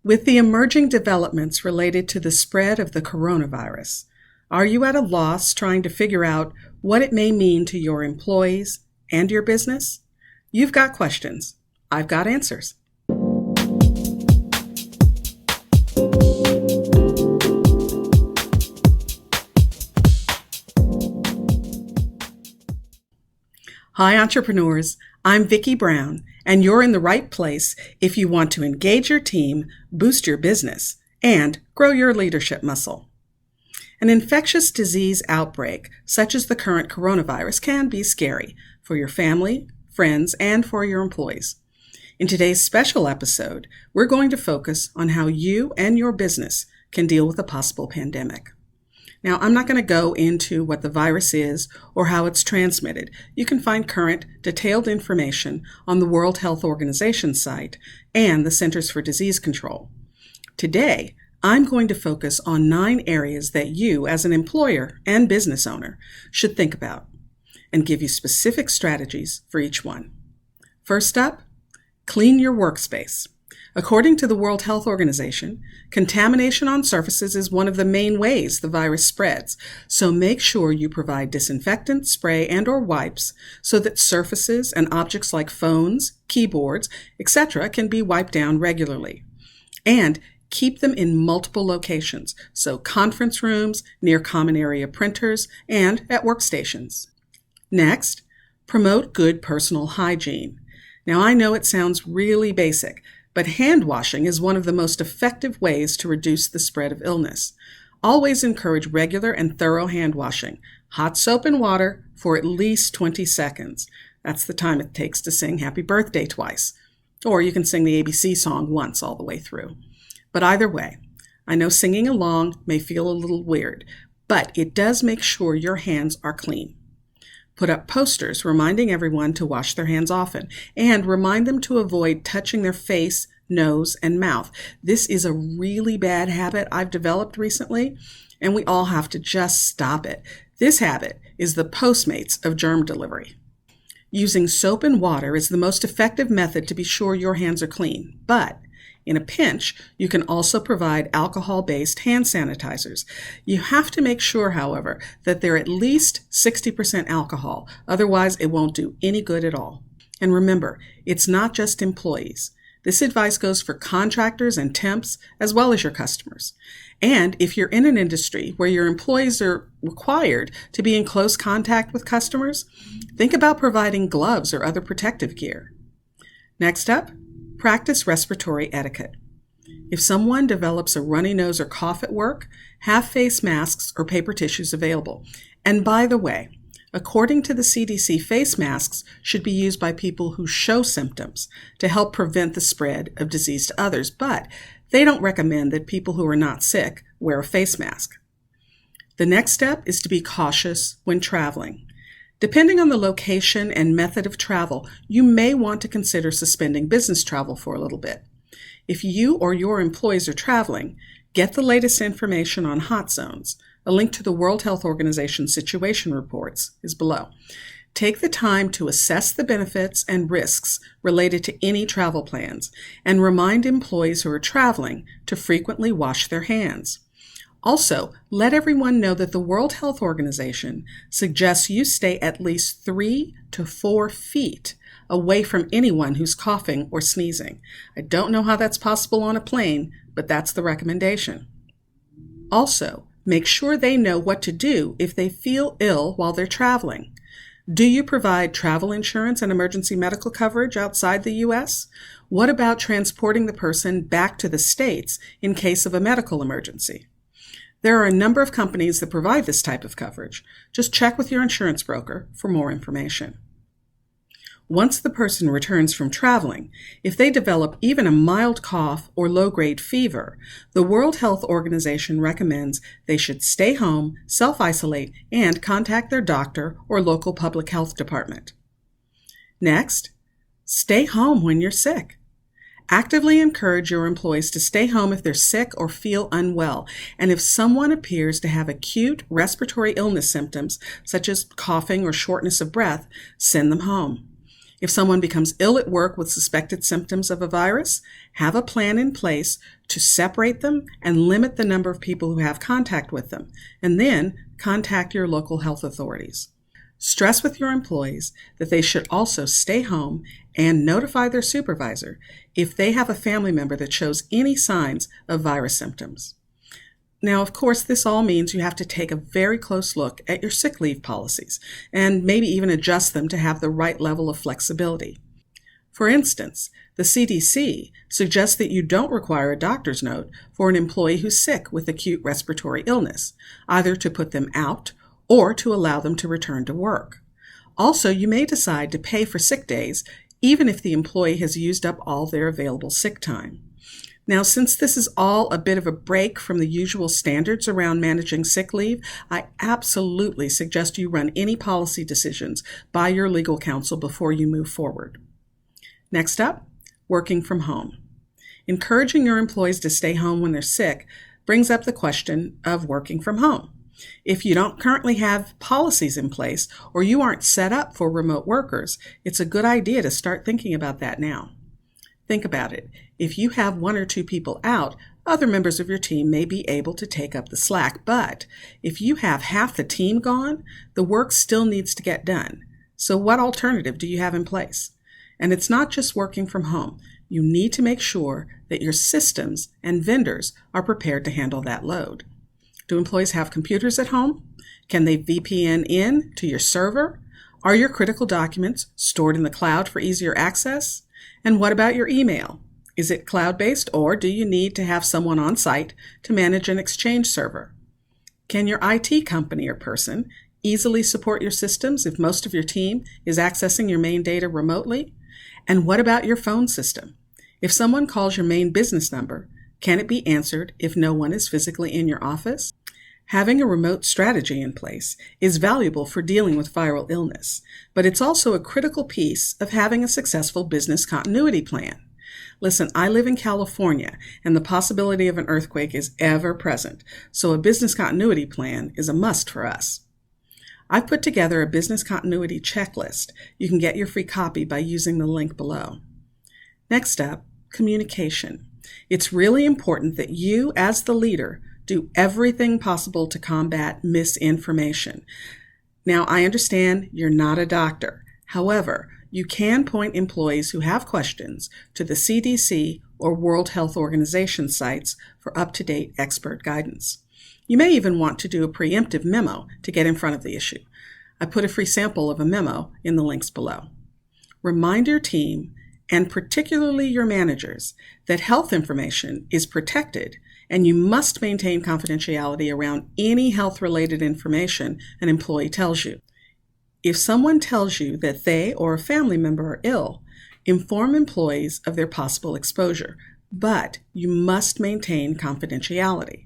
With the emerging developments related to the spread of the coronavirus, are you at a loss trying to figure out what it may mean to your employees and your business? You've got questions. I've got answers. Hi, entrepreneurs. I'm Vicky Brown, and you're in the right place if you want to engage your team, boost your business, and grow your leadership muscle. An infectious disease outbreak, such as the current coronavirus, can be scary for your family, friends, and for your employees. In today's special episode, we're going to focus on how you and your business can deal with a possible pandemic. Now, I'm not going to go into what the virus is or how it's transmitted. You can find current, detailed information on the World Health Organization site and the Centers for Disease Control. Today, I'm going to focus on 9 areas that you, as an employer and business owner, should think about and give you specific strategies for each one. First up, clean your workspace. According to the World Health Organization, contamination on surfaces is one of the main ways the virus spreads, so make sure you provide disinfectant, spray, and/or wipes so that surfaces and objects like phones, keyboards, etc. can be wiped down regularly. And keep them in multiple locations, so conference rooms, near common area printers, and at workstations. Next, promote good personal hygiene. Now, I know it sounds really basic, but hand washing is one of the most effective ways to reduce the spread of illness. Always encourage regular and thorough hand washing, hot soap and water for at least 20 seconds. That's the time it takes to sing Happy Birthday twice. Or you can sing the ABC song once all the way through. But either way, I know singing along may feel a little weird, but it does make sure your hands are clean. Put up posters reminding everyone to wash their hands often, and remind them to avoid touching their face, nose, and mouth. This is a really bad habit I've developed recently, and we all have to just stop it. This habit is the Postmates of germ delivery. Using soap and water is the most effective method to be sure your hands are clean, but in a pinch, you can also provide alcohol-based hand sanitizers. You have to make sure, however, that they're at least 60% alcohol. Otherwise, it won't do any good at all. And remember, it's not just employees. This advice goes for contractors and temps, as well as your customers. And if you're in an industry where your employees are required to be in close contact with customers, think about providing gloves or other protective gear. Next up, practice respiratory etiquette. If someone develops a runny nose or cough at work, have face masks or paper tissues available. And by the way, according to the CDC, face masks should be used by people who show symptoms to help prevent the spread of disease to others, but they don't recommend that people who are not sick wear a face mask. The next step is to be cautious when traveling. Depending on the location and method of travel, you may want to consider suspending business travel for a little bit. If you or your employees are traveling, get the latest information on hot zones. A link to the World Health Organization situation reports is below. Take the time to assess the benefits and risks related to any travel plans, and remind employees who are traveling to frequently wash their hands. Also, let everyone know that the World Health Organization suggests you stay at least 3 to 4 feet away from anyone who's coughing or sneezing. I don't know how that's possible on a plane, but that's the recommendation. Also, make sure they know what to do if they feel ill while they're traveling. Do you provide travel insurance and emergency medical coverage outside the U.S.? What about transporting the person back to the States in case of a medical emergency? There are a number of companies that provide this type of coverage. Just check with your insurance broker for more information. Once the person returns from traveling, if they develop even a mild cough or low-grade fever, the World Health Organization recommends they should stay home, self-isolate, and contact their doctor or local public health department. Next, stay home when you're sick. Actively encourage your employees to stay home if they're sick or feel unwell, and if someone appears to have acute respiratory illness symptoms, such as coughing or shortness of breath, send them home. If someone becomes ill at work with suspected symptoms of a virus, have a plan in place to separate them and limit the number of people who have contact with them, and then contact your local health authorities. Stress with your employees that they should also stay home and notify their supervisor if they have a family member that shows any signs of virus symptoms. Now, of course, this all means you have to take a very close look at your sick leave policies and maybe even adjust them to have the right level of flexibility. For instance, the CDC suggests that you don't require a doctor's note for an employee who's sick with acute respiratory illness, either to put them out or to allow them to return to work. Also, you may decide to pay for sick days even if the employee has used up all their available sick time. Now, since this is all a bit of a break from the usual standards around managing sick leave, I absolutely suggest you run any policy decisions by your legal counsel before you move forward. Next up, working from home. Encouraging your employees to stay home when they're sick brings up the question of working from home. If you don't currently have policies in place or you aren't set up for remote workers, it's a good idea to start thinking about that now. Think about it. If you have one or two people out, other members of your team may be able to take up the slack. But if you have half the team gone, the work still needs to get done. So what alternative do you have in place? And it's not just working from home. You need to make sure that your systems and vendors are prepared to handle that load. Do employees have computers at home? Can they VPN in to your server? Are your critical documents stored in the cloud for easier access? And what about your email? Is it cloud-based, or do you need to have someone on site to manage an Exchange server? Can your IT company or person easily support your systems if most of your team is accessing your main data remotely? And what about your phone system? If someone calls your main business number, can it be answered if no one is physically in your office? Having a remote strategy in place is valuable for dealing with viral illness, but it's also a critical piece of having a successful business continuity plan. Listen, I live in California, and the possibility of an earthquake is ever present, so a business continuity plan is a must for us. I've put together a business continuity checklist. You can get your free copy by using the link below. Next up, communication. It's really important that you, as the leader, do everything possible to combat misinformation. Now, I understand you're not a doctor. However, you can point employees who have questions to the CDC or World Health Organization sites for up-to-date expert guidance. You may even want to do a preemptive memo to get in front of the issue. I put a free sample of a memo in the links below. Remind your team, and particularly your managers, that health information is protected and you must maintain confidentiality around any health-related information an employee tells you. If someone tells you that they or a family member are ill, inform employees of their possible exposure, but you must maintain confidentiality.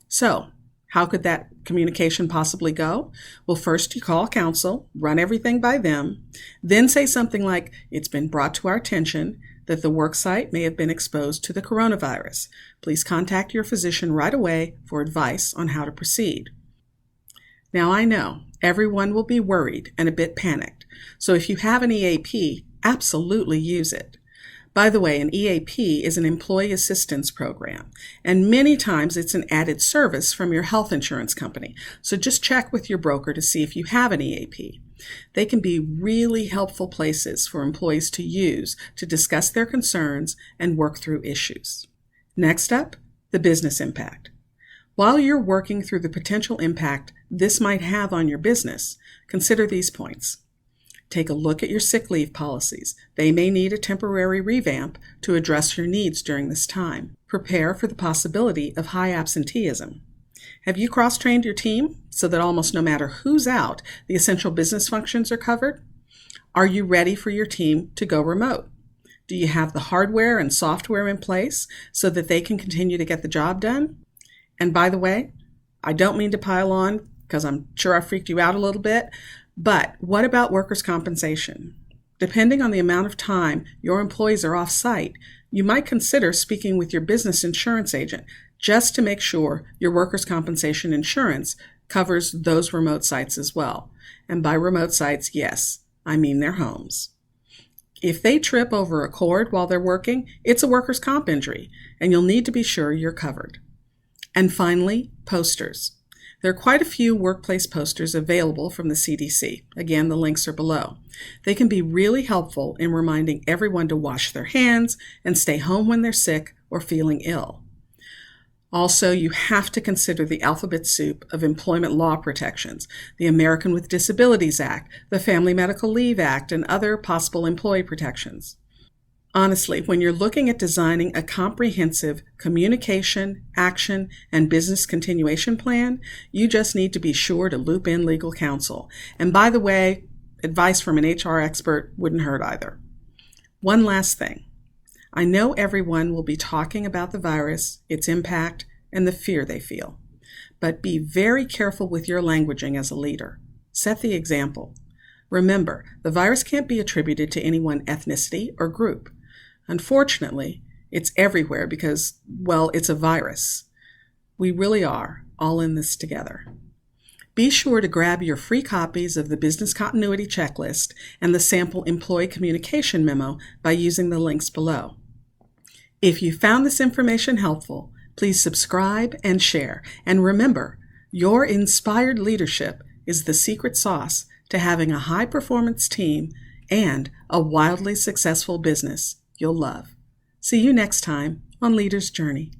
So, how could that communication possibly go? Well, first you call counsel, run everything by them, then say something like, "It's been brought to our attention that the worksite may have been exposed to the coronavirus. Please contact your physician right away for advice on how to proceed." Now, I know everyone will be worried and a bit panicked, so if you have an EAP, absolutely use it. By the way, an EAP is an employee assistance program, and many times it's an added service from your health insurance company, so just check with your broker to see if you have an EAP. They can be really helpful places for employees to use to discuss their concerns and work through issues. Next up, the business impact. While you're working through the potential impact this might have on your business, consider these points. Take a look at your sick leave policies. They may need a temporary revamp to address your needs during this time. Prepare for the possibility of high absenteeism. Have you cross-trained your team so that almost no matter who's out, the essential business functions are covered? Are you ready for your team to go remote? Do you have the hardware and software in place so that they can continue to get the job done? And by the way, I don't mean to pile on because I'm sure I freaked you out a little bit, but what about workers' compensation? Depending on the amount of time your employees are off-site, you might consider speaking with your business insurance agent just to make sure your workers' compensation insurance covers those remote sites as well. And by remote sites, yes, I mean their homes. If they trip over a cord while they're working, it's a workers' comp injury, and you'll need to be sure you're covered. And finally, posters. There are quite a few workplace posters available from the CDC. Again, the links are below. They can be really helpful in reminding everyone to wash their hands and stay home when they're sick or feeling ill. Also, you have to consider the alphabet soup of employment law protections, the American with Disabilities Act, the Family Medical Leave Act, and other possible employee protections. Honestly, when you're looking at designing a comprehensive communication, action, and business continuation plan, you just need to be sure to loop in legal counsel. And by the way, advice from an HR expert wouldn't hurt either. One last thing. I know everyone will be talking about the virus, its impact, and the fear they feel. But be very careful with your languaging as a leader. Set the example. Remember, the virus can't be attributed to any one ethnicity or group. Unfortunately, it's everywhere because, well, it's a virus. We really are all in this together. Be sure to grab your free copies of the Business Continuity Checklist and the sample Employee Communication Memo by using the links below. If you found this information helpful, please subscribe and share. And remember, your inspired leadership is the secret sauce to having a high-performance team and a wildly successful business you'll love. See you next time on Leader's Journey.